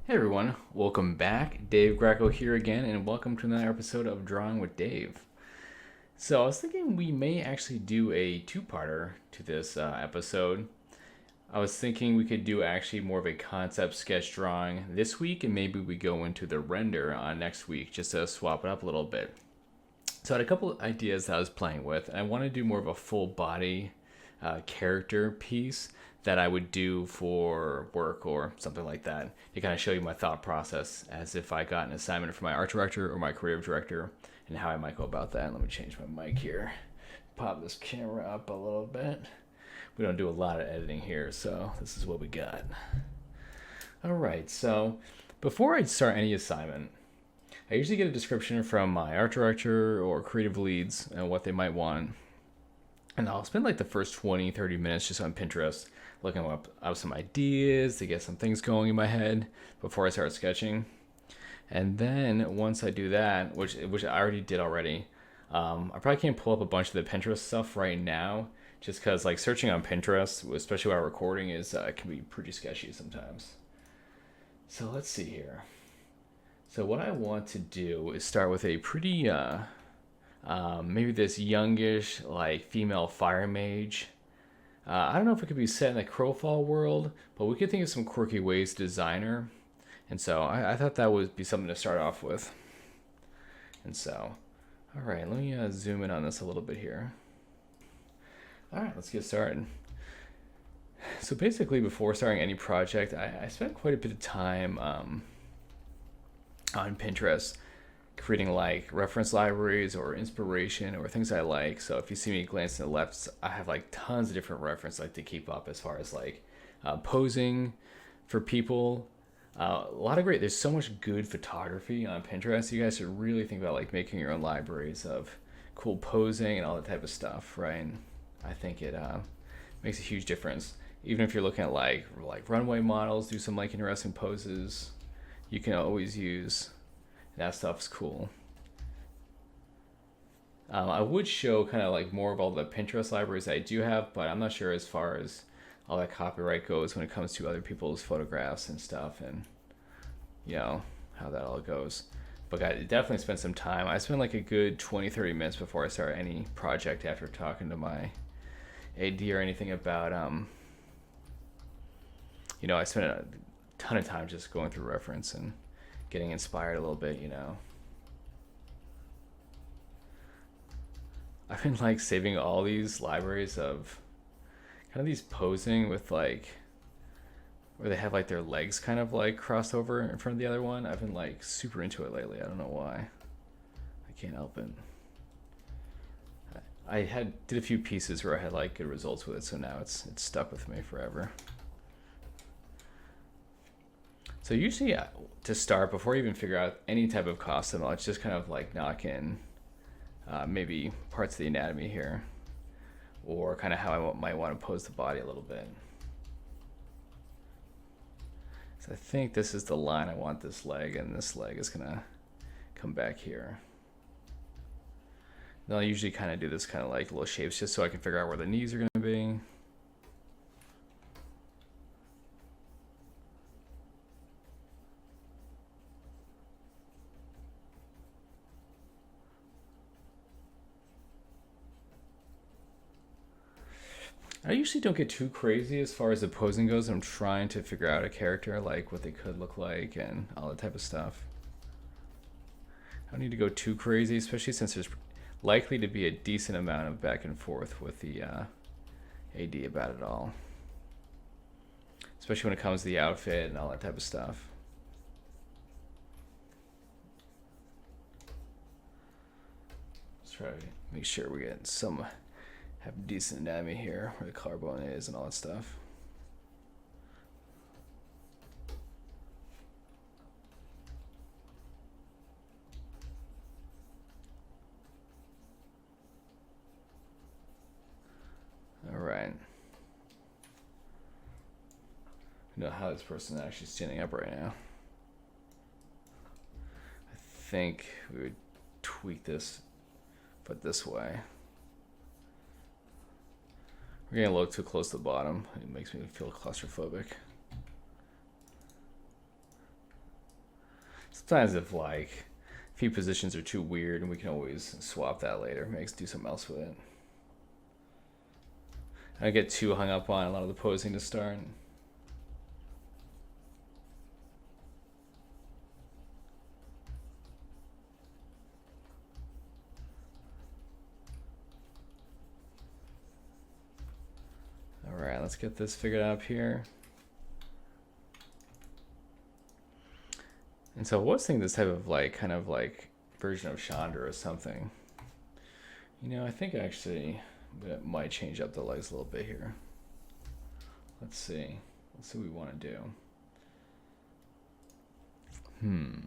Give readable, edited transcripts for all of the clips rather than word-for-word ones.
Hey everyone, welcome back. Dave Greco here again, and welcome to another episode of Drawing with Dave. So, I was thinking we may actually do a two-parter to this episode. I was thinking we could do actually more of a concept sketch drawing this week, and maybe we go into the render next week just to swap it up a little bit. So, I had a couple of ideas that I was playing with, and I want to do more of a full body character piece that I would do for work or something like that to kind of show you my thought process as if I got an assignment from my art director or my creative director and how I might go about that. Let me change my mic here. Pop this camera up a little bit. We don't do a lot of editing here, so this is what we got. All right, so before I start any assignment, I usually get a description from my art director or creative leads and what they might want. And I'll spend like the first 20, 30 minutes just on Pinterest looking up some ideas to get some things going in my head before I start sketching. And then once I do that, which I already did already, I probably can't pull up a bunch of the Pinterest stuff right now just because like searching on Pinterest, especially while recording, can be pretty sketchy sometimes. So let's see here. So what I want to do is start with a pretty maybe this youngish like female fire mage. I don't know if it could be set in the Crowfall world, but we could think of some quirky ways to design her. And so I thought that would be something to start off with. And so, all right, let me zoom in on this a little bit here. All right, let's get started. So basically, before starting any project, I spent quite a bit of time on Pinterest creating like reference libraries or inspiration or things I like. So if you see me glance to the left, I have like tons of different references I like to keep up as far as like posing for people. A lot of great, there's so much good photography on Pinterest. You guys should really think about like making your own libraries of cool posing and all that type of stuff, right? And I think it makes a huge difference. Even if you're looking at like runway models, do some like interesting poses, you can always use that stuff's cool. I would show kind of like more of all the Pinterest libraries I do have, but I'm not sure as far as all that copyright goes when it comes to other people's photographs and stuff and, you know, how that all goes. But I definitely spent some time. I spent like a good 20, 30 minutes before I start any project after talking to my AD or anything about, I spent a ton of time just going through reference and getting inspired a little bit, I've been like saving all these libraries of kind of these posing with like where they have like their legs kind of like crossed over in front of the other one. I've been like super into it lately. I don't know why. I can't help it. I did a few pieces where I had like good results with it, so now it's stuck with me forever. So usually to start, before you even figure out any type of costume, I'll just kind of like knock in maybe parts of the anatomy here, or kind of how I might want to pose the body a little bit. So I think this is the line I want this leg, and this leg is gonna come back here. Then I'll usually kind of do this kind of like little shapes just so I can figure out where the knees are gonna be. I usually don't get too crazy as far as the posing goes. I'm trying to figure out a character, like what they could look like and all that type of stuff. I don't need to go too crazy, especially since there's likely to be a decent amount of back and forth with the AD about it all. Especially when it comes to the outfit and all that type of stuff. Let's try to make sure we get have decent anatomy here where the collarbone is and all that stuff. All right. I know how this person is actually standing up right now. I think we would tweak this, but this way. We're getting a little too close to the bottom. It makes me feel claustrophobic. Sometimes if like feet positions are too weird, and we can always swap that later. Maybe do something else with it. I don't get too hung up on a lot of the posing to start. Alright, let's get this figured out here. And so I was thinking this type of like, kind of like version of Chandra or something. You know, I think actually it might change up the legs a little bit here. Let's see. Let's see what we want to do.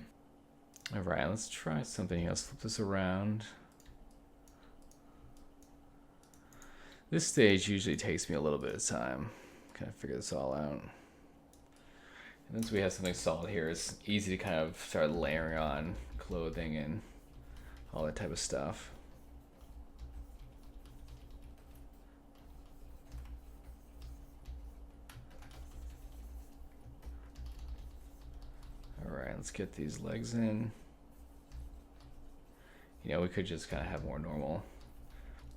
Alright, let's try something here. Let's flip this around. This stage usually takes me a little bit of time. Kind of figure this all out. And once we have something solid here, it's easy to kind of start layering on clothing and all that type of stuff. Alright, let's get these legs in. You know, we could just kind of have more normal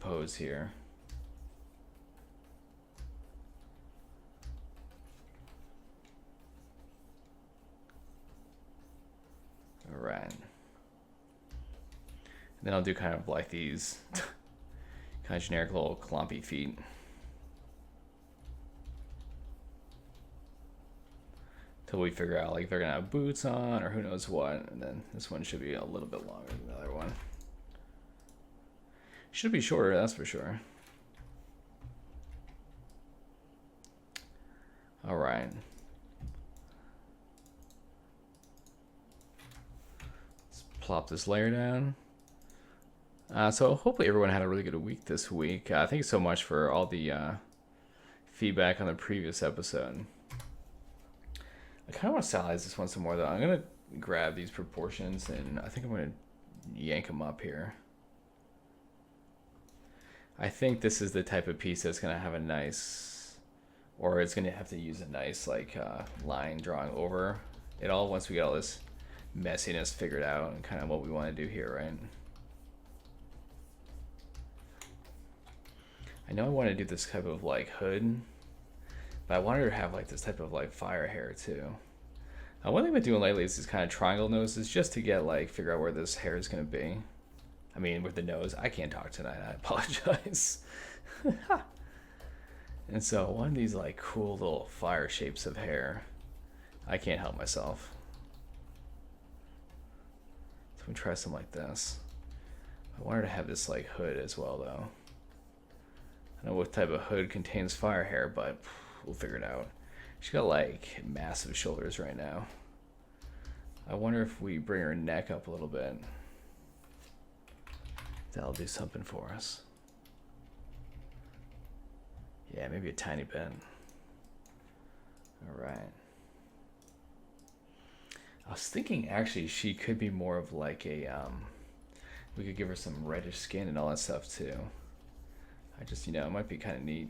pose here. Alright. Then I'll do kind of like these kind of generic little clumpy feet. Till we figure out like if they're gonna have boots on or who knows what. And then this one should be a little bit longer than the other one. Should be shorter, that's for sure. Alright. Plop this layer down. So hopefully everyone had a really good week this week. Thank you so much for all the feedback on the previous episode. I kind of want to stylize this one some more though. I'm going to grab these proportions and I think I'm going to yank them up here. I think this is the type of piece that's going to have a nice, or it's going to have to use a nice like line drawing over it all once we get all this messiness figured out and kind of what we want to do here, right? I know I want to do this type of like hood, but I wanted her to have like this type of like fire hair too. One thing I've been doing lately is these kind of triangle noses just to get like figure out where this hair is going to be. I mean, with the nose, I can't talk tonight. I apologize. And so one of these like cool little fire shapes of hair, I can't help myself. So we try something like this. I want her to have this like hood as well though. I don't know what type of hood contains fire hair, but we'll figure it out. She's got like massive shoulders right now. I wonder if we bring her neck up a little bit. That'll do something for us. Yeah, maybe a tiny bit. All right. I was thinking actually she could be more of like a, we could give her some reddish skin and all that stuff too. I just, you know, it might be kind of neat.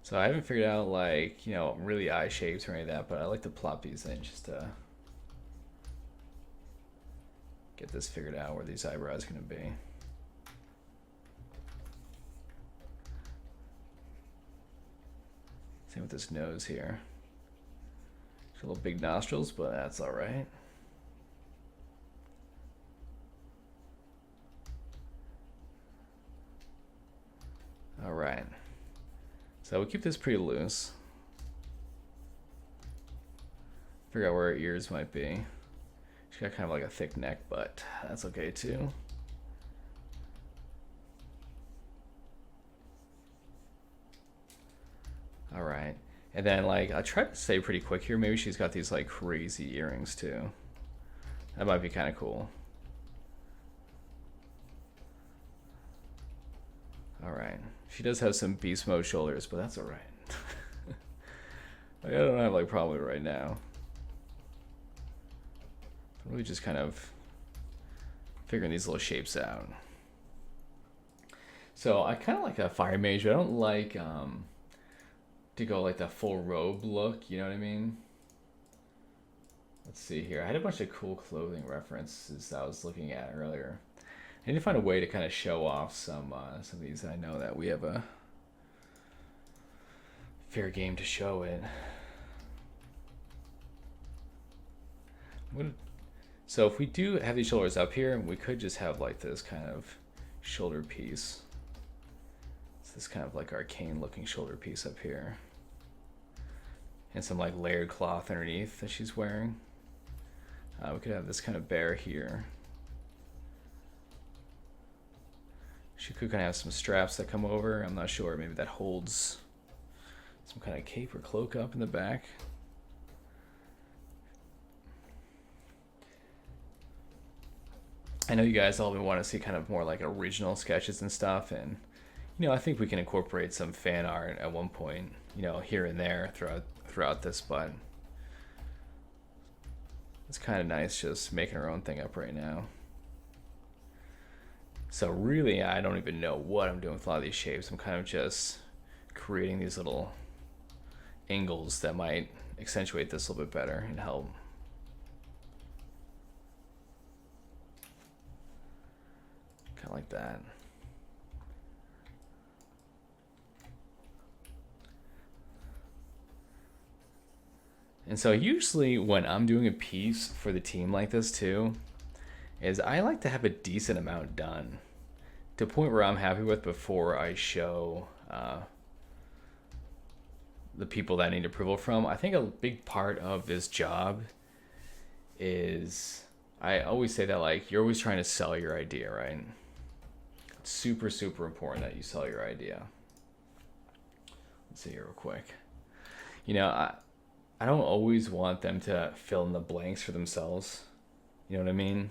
So I haven't figured out like, you know, really eye shapes or any of that, but I like to plop these in just to get this figured out where these eyebrows are going to be. Same with this nose here. It's a little big nostrils, but that's all right. All right. So we'll keep this pretty loose. Figure out where her ears might be. She's got kind of like a thick neck, but that's okay too. All right. And then like, I try to stay pretty quick here. Maybe she's got these like crazy earrings too. That might be kind of cool. All right. She does have some beast mode shoulders, but that's all right. Like, I don't have like a problem with it right now. I'm really just kind of figuring these little shapes out. So I kind of like a fire mage. I don't like to go like the full robe look. You know what I mean? Let's see here. I had a bunch of cool clothing references that I was looking at earlier. I need to find a way to kind of show off some of these. I know that we have a fair game to show it. So if we do have these shoulders up here, we could just have like this kind of shoulder piece. It's this kind of like arcane looking shoulder piece up here. And some like layered cloth underneath that she's wearing. We could have this kind of bear here. She could kind of have some straps that come over. I'm not sure. Maybe that holds some kind of cape or cloak up in the back. I know you guys all want to see kind of more like original sketches and stuff, and I think we can incorporate some fan art at one point, here and there throughout this, but it's kind of nice just making our own thing up right now. So really, I don't even know what I'm doing with a lot of these shapes. I'm kind of just creating these little angles that might accentuate this a little bit better and help. Kind of like that. And so usually when I'm doing a piece for the team like this too, is I like to have a decent amount done to a point where I'm happy with before I show the people that I need approval from. I think a big part of this job is, I always say that like you're always trying to sell your idea, right? It's super, super important that you sell your idea. Let's see here real quick. I don't always want them to fill in the blanks for themselves. You know what I mean?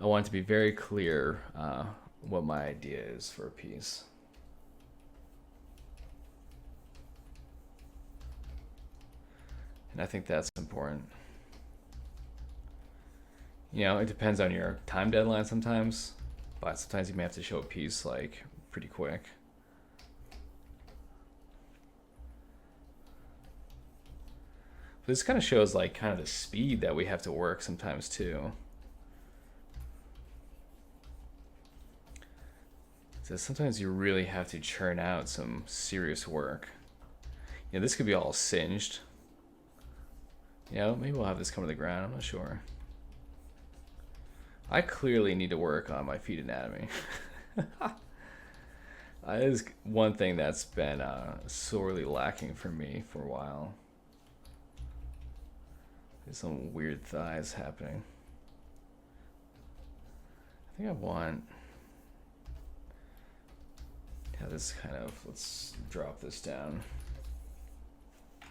I want it to be very clear what my idea is for a piece. And I think that's important. It depends on your time deadline sometimes, but sometimes you may have to show a piece like pretty quick. But this kind of shows like kind of the speed that we have to work sometimes too. So sometimes you really have to churn out some serious work. This could be all singed. Maybe we'll have this come to the ground. I'm not sure. I clearly need to work on my feet anatomy. That is one thing that's been sorely lacking for me for a while. There's some weird thighs happening. I think I want... Yeah, this kind of... Let's drop this down. I'm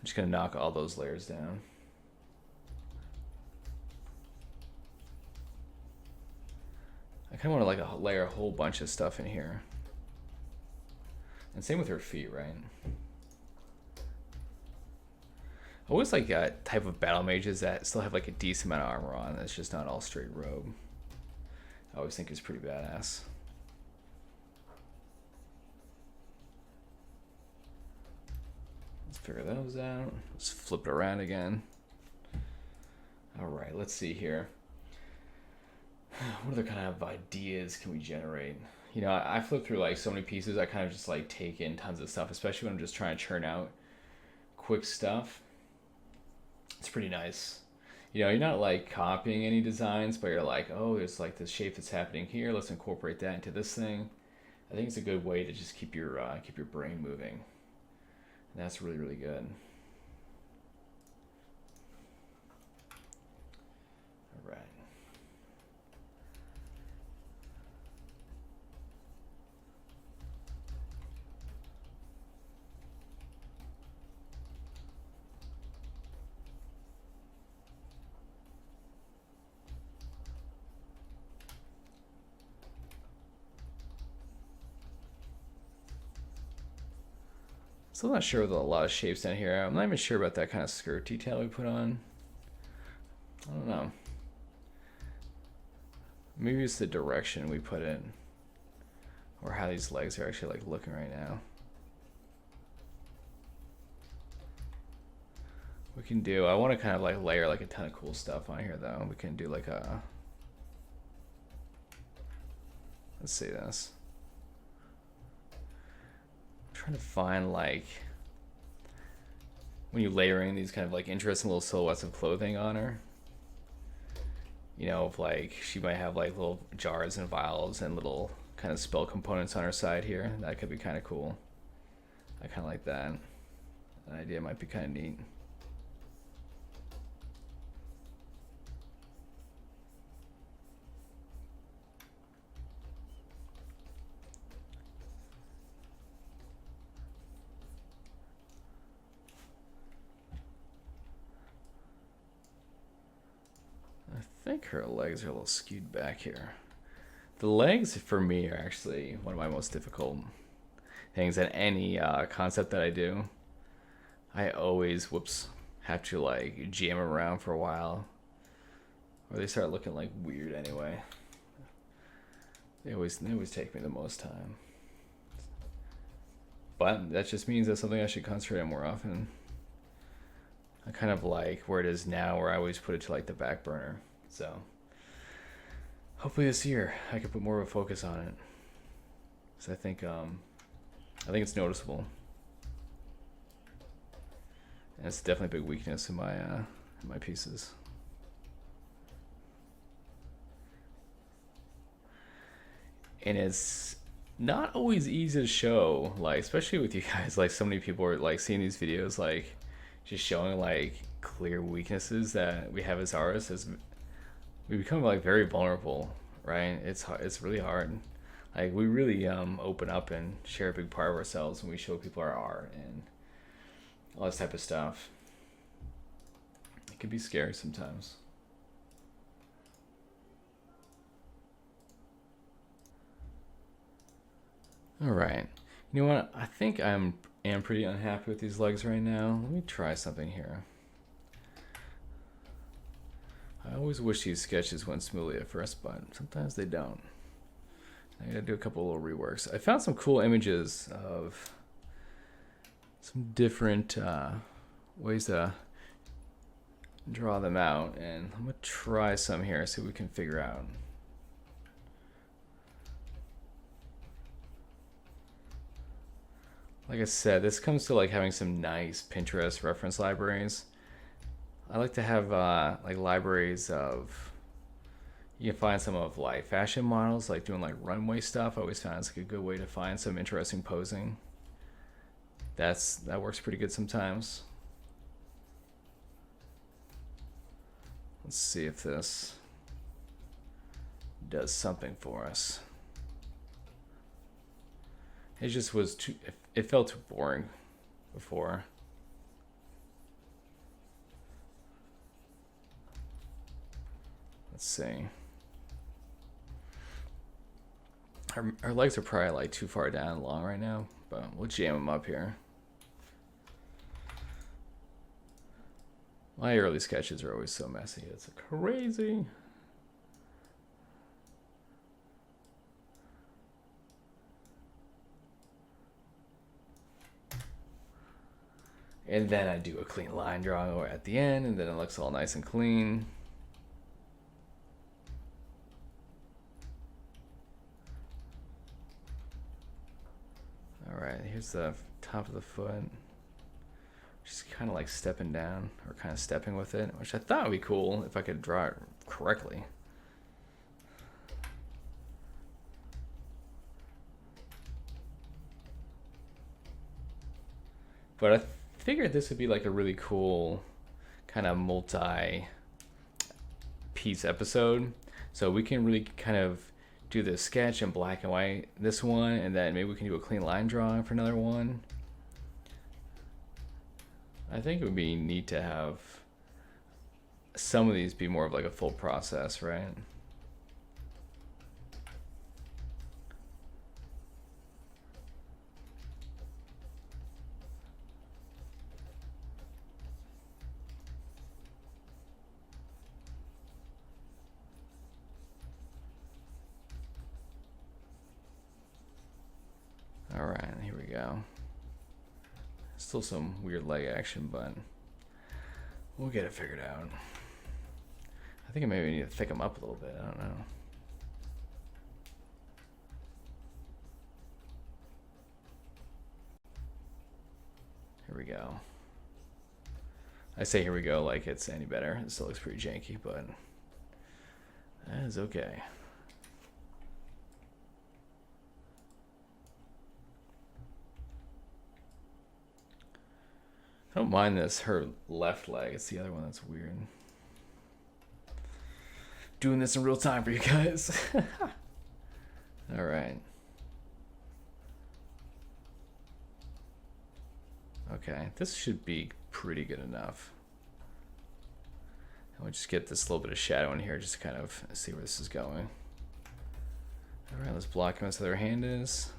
just going to knock all those layers down. I kind of want to like layer a whole bunch of stuff in here. And same with her feet, right? I always like that type of battle mages that still have like a decent amount of armor on. That's just not all straight robe. I always think it's pretty badass. Let's figure those out. Let's flip it around again. All right, let's see here. What other kind of ideas can we generate? I flip through like so many pieces. I kind of just like take in tons of stuff, especially when I'm just trying to churn out quick stuff. It's pretty nice. You're not like copying any designs, but you're like, oh, there's like this shape that's happening here. Let's incorporate that into this thing. I think it's a good way to just keep your brain moving. And that's really, really good. All right. Still not sure with a lot of shapes down here. I'm not even sure about that kind of skirt detail we put on. I don't know. Maybe it's the direction we put in, or how these legs are actually like looking right now. We can do, I want to kind of like layer like a ton of cool stuff on here though. We can do like a, let's see this. I'm trying to find like, when you're layering these kind of like interesting little silhouettes of clothing on her. You know, if like she might have like little jars and vials and little kind of spell components on her side here. That could be kind of cool. I kind of like that. That idea might be kind of neat. I think her legs are a little skewed back here. The legs for me are actually one of my most difficult things in any concept that I do. I always, have to like jam around for a while, or they start looking like weird anyway. They always take me the most time. But that just means that's something I should concentrate on more often. I kind of like where it is now, where I always put it to like the back burner. So hopefully this year I can put more of a focus on it. So I think it's noticeable. And it's definitely a big weakness in my pieces. And it's not always easy to show, like, especially with you guys. Like, so many people are like seeing these videos, like just showing like clear weaknesses that we have as artists. As we become like very vulnerable, right? It's really hard. Like, we really open up and share a big part of ourselves when we show people our art and all this type of stuff. It can be scary sometimes. All right. You know what? I think am pretty unhappy with these legs right now. Let me try something here. I always wish these sketches went smoothly at first, but sometimes they don't. I gotta do a couple little reworks. I found some cool images of some different ways to draw them out, and I'm gonna try some here, see what we can figure out. Like I said, this comes to like having some nice Pinterest reference libraries. I like to have like libraries of, you can find some of like fashion models, like doing like runway stuff. I always found it's like a good way to find some interesting posing. That works pretty good sometimes. Let's see if this does something for us. It just was too, it felt too boring before. Let's see. Our legs are probably like too far down and long right now, but we'll jam them up here. My early sketches are always so messy. It's crazy. And then I do a clean line drawing at the end, and then it looks all nice and clean. All right, here's the top of the foot. Just kind of like stepping down, or kind of stepping with it, which I thought would be cool if I could draw it correctly. But I figured this would be like a really cool kind of multi-piece episode. So we can really kind of do the sketch in black and white, this one, and then maybe we can do a clean line drawing for another one. I think it would be neat to have some of these be more of like a full process, right? All right, here we go. Still some weird leg action, but We'll get it figured out. I think I maybe need to thick them up a little bit. I don't know. Here we go. I say here we go like it's any better. It still looks pretty janky, but that is okay. I don't mind this, her left leg. It's the other one that's weird. Doing this in real time for you guys. All right. Okay, this should be pretty good enough. And we'll just get this little bit of shadow in here just to kind of see where this is going. All right, let's block him as the other hand is.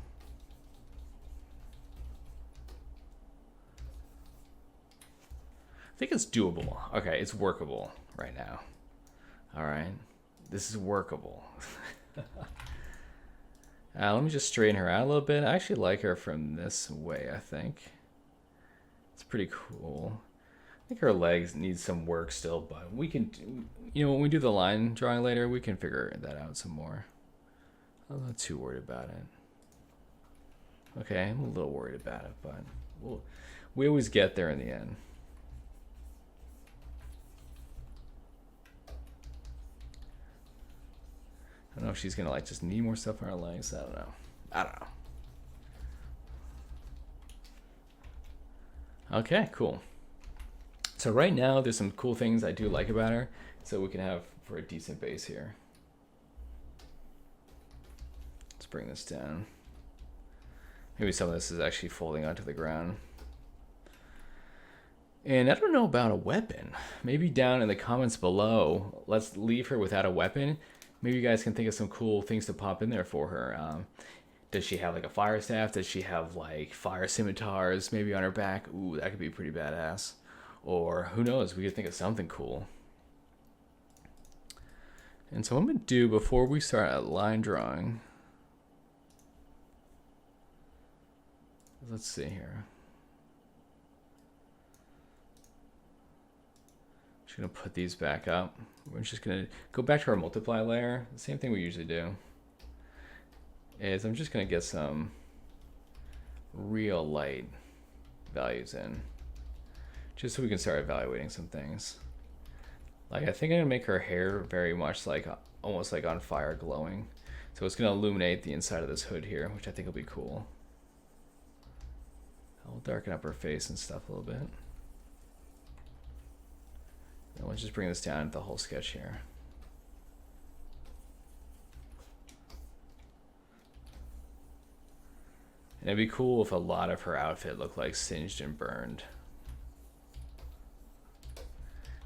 I think it's doable. Okay, it's workable right now. All right, this is workable. Let me just straighten her out a little bit. I actually like her from this way, I think. It's pretty cool. I think her legs need some work still, but we can, you know, when we do the line drawing later, we can figure that out some more. I'm not too worried about it. Okay, I'm a little worried about it, but we always get there in the end. I don't know if she's gonna like just need more stuff on her legs. I don't know. Okay, cool. So right now there's some cool things I do like about her, so we can have for a decent base here. Let's bring this down. Maybe some of this is actually folding onto the ground. And I don't know about a weapon. Maybe down in the comments below, let's leave her without a weapon. Maybe you guys can think of some cool things to pop in there for her. Does she have like a fire staff? Does she have like fire scimitars maybe on her back? Ooh, that could be pretty badass. Or who knows, we could think of something cool. And so what I'm gonna do before we start a line drawing, let's see here. Just gonna put these back up. We're just gonna go back to our multiply layer. The same thing we usually do is I'm just gonna get some real light values in, just so we can start evaluating some things. Like I think I'm gonna make her hair very much like almost like on fire, glowing. So it's gonna illuminate the inside of this hood here, which I think will be cool. I'll darken up her face and stuff a little bit. And let's just bring this down to the whole sketch here. And it'd be cool if a lot of her outfit looked like singed and burned.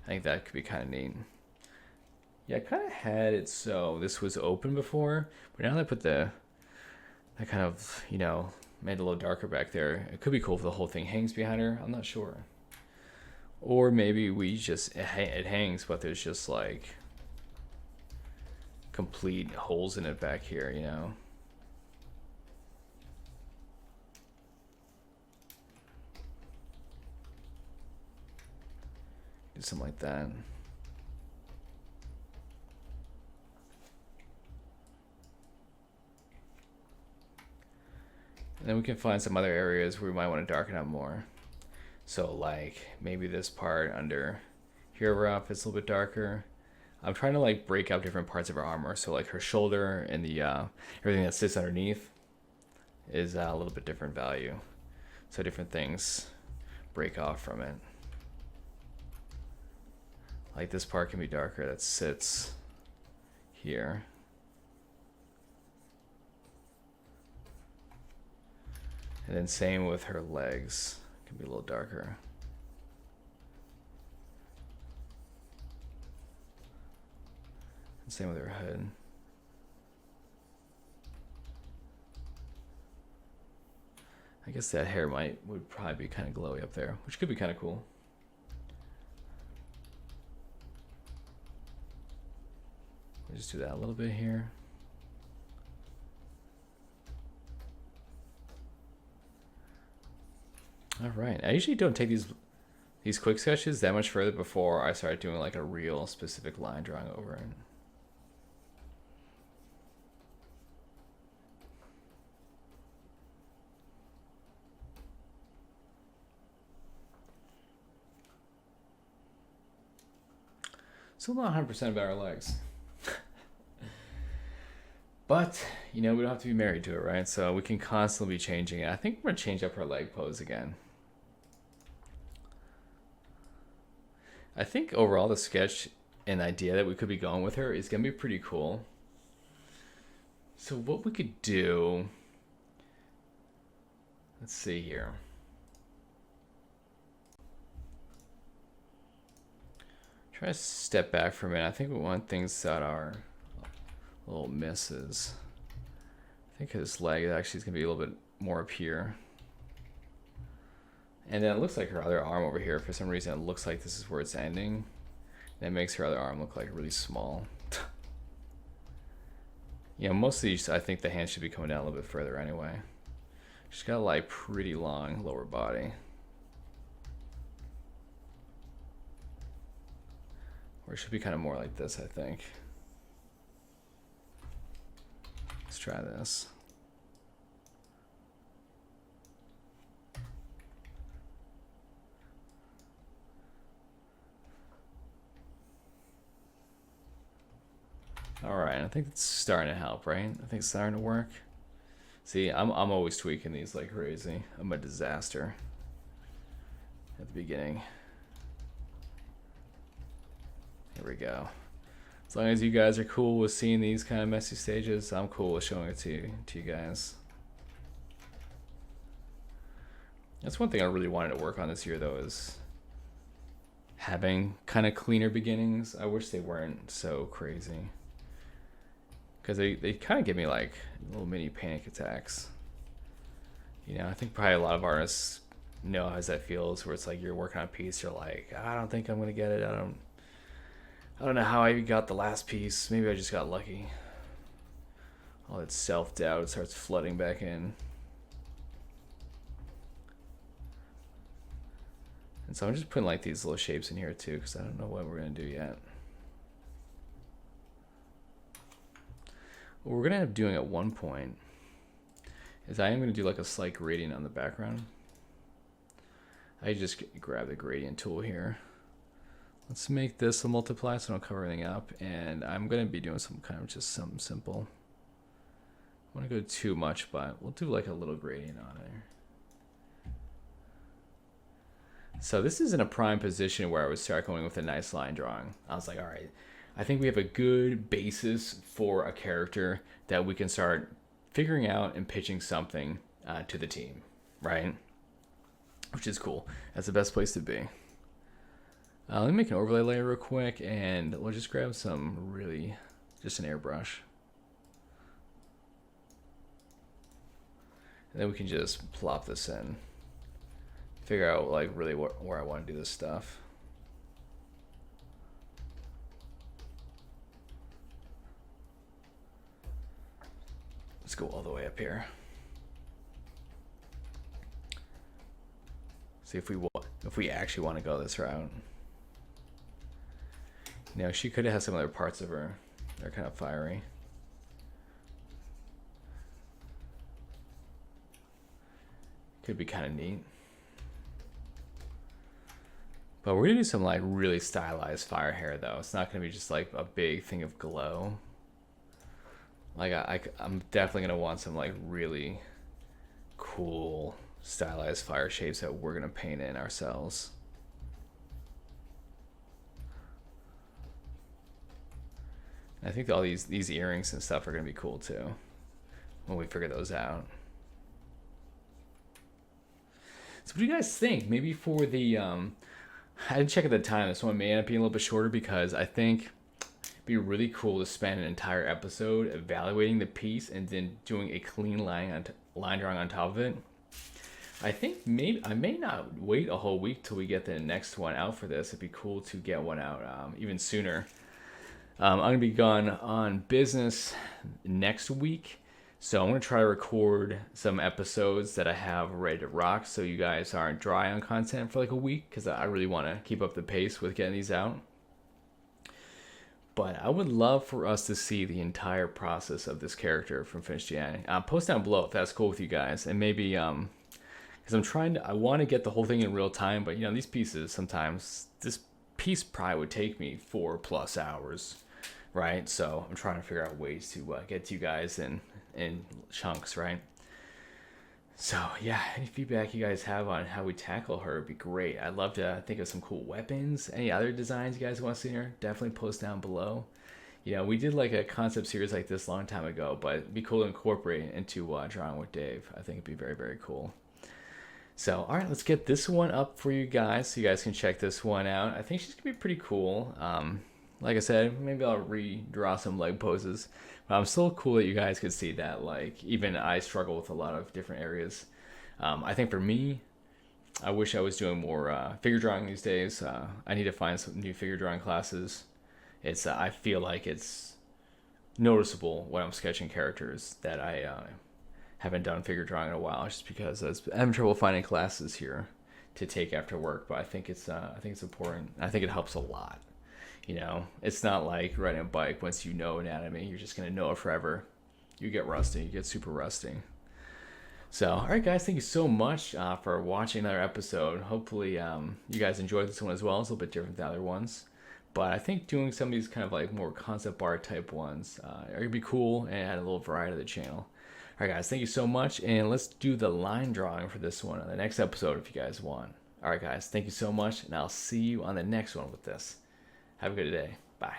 I think that could be kind of neat. Yeah, I kind of had it so this was open before, but now that I put that kind of, you know, made it a little darker back there, it could be cool if the whole thing hangs behind her. I'm not sure. Or maybe we just, it hangs, but there's just like complete holes in it back here, you know? Do something like that. And then we can find some other areas where we might want to darken up more. So like maybe this part under here of her outfit's a little bit darker. I'm trying to like break up different parts of her armor. So like her shoulder and the everything that sits underneath is a little bit different value. So different things break off from it. Like this part can be darker that sits here. And then same with her legs. Can be a little darker. And same with her head. I guess that hair would probably be kind of glowy up there, which could be kind of cool. We'll just do that a little bit here. All right, I usually don't take these these quick sketches that much further before I started doing like a real specific line drawing over it. Still not 100% about our legs. But, we don't have to be married to it, right? So we can constantly be changing it. I think we're going to change up our leg pose again. I think overall the sketch and idea that we could be going with her is going to be pretty cool. So what we could do... Let's see here. Try to step back for a minute. I think we want things that are little misses. I think his leg actually is going to be a little bit more up here. And then it looks like her other arm over here, for some reason, it looks like this is where it's ending. That makes her other arm look like really small. Mostly I think the hand should be coming down a little bit further anyway. She's got like pretty long lower body. Or it should be kind of more like this, I think. Let's try this. All right, I think it's starting to help, right? I think it's starting to work. See, I'm always tweaking these like crazy. I'm a disaster at the beginning. Here we go. As long as you guys are cool with seeing these kind of messy stages, I'm cool with showing it to you guys. That's one thing I really wanted to work on this year, though, is having kind of cleaner beginnings. I wish they weren't so crazy. Because they kind of give me like little mini panic attacks. I think probably a lot of artists know how that feels, where it's like you're working on a piece, you're like, I don't think I'm going to get it. I don't know how I got the last piece. Maybe I just got lucky. All that self-doubt starts flooding back in. And so I'm just putting like these little shapes in here too, because I don't know what we're going to do yet. What we're going to end up doing at one point is I am going to do like a slight gradient on the background. I just grab the gradient tool here. Let's make this a multiply so I don't cover everything up. And I'm going to be doing some kind of just something simple. I want to go too much, but we'll do like a little gradient on it. So this is in a prime position where I would start going with a nice line drawing. I was like, all right, I think we have a good basis for a character that we can start figuring out and pitching something to the team, right? Which is cool. That's the best place to be. Let me make an overlay layer real quick, and we'll just grab just an airbrush. And then we can just plop this in. Figure out like really where I want to do this stuff. Let's go all the way up here. See if we actually want to go this route. She could have some other parts of her that are kind of fiery. Could be kind of neat. But we're gonna do some like really stylized fire hair though. It's not gonna be just like a big thing of glow. Like I'm definitely gonna want some like really cool stylized fire shapes that we're gonna paint in ourselves. I think all these earrings and stuff are gonna be cool too when we figure those out. So what do you guys think? Maybe for the I didn't check at the time. This one may end up being a little bit shorter because I think it'd be really cool to spend an entire episode evaluating the piece and then doing a clean line drawing on top of it. I think I may not wait a whole week till we get the next one out for this. It'd be cool to get one out even sooner. I'm gonna be gone on business next week, So I'm going to try to record some episodes that I have ready to rock so you guys aren't dry on content for like a week, because I really want to keep up the pace with getting these out. But I would love for us to see the entire process of this character from finish to end. Post down below if that's cool with you guys. And maybe, because I want to get the whole thing in real time, but these pieces, sometimes this piece probably would take me 4+ hours, right? So I'm trying to figure out ways to get to you guys in chunks, right? So yeah, any feedback you guys have on how we tackle her would be great. I'd love to think of some cool weapons. Any other designs you guys want to see here, definitely post down below. We did like a concept series like this a long time ago, but it'd be cool to incorporate it into Drawing with Dave. I think it'd be very, very cool. So, all right, let's get this one up for you guys so you guys can check this one out. I think she's going to be pretty cool. Like I said, maybe I'll redraw some leg poses. But I'm still cool that you guys could see that, like, even I struggle with a lot of different areas. I think for me, I wish I was doing more figure drawing these days. I need to find some new figure drawing classes. I feel like it's noticeable when I'm sketching characters that I haven't done figure drawing in a while, just because I'm having trouble finding classes here to take after work. But I think it's important. I think it helps a lot. It's not like riding a bike. Once you know anatomy, you're just going to know it forever. You get rusty. You get super rusty. So, all right, guys, thank you so much for watching another episode. Hopefully, you guys enjoyed this one as well. It's a little bit different than the other ones. But I think doing some of these kind of like more concept art type ones are going to be cool and add a little variety to the channel. All right, guys, thank you so much. And let's do the line drawing for this one on the next episode if you guys want. All right, guys, thank you so much. And I'll see you on the next one with this. Have a good day. Bye.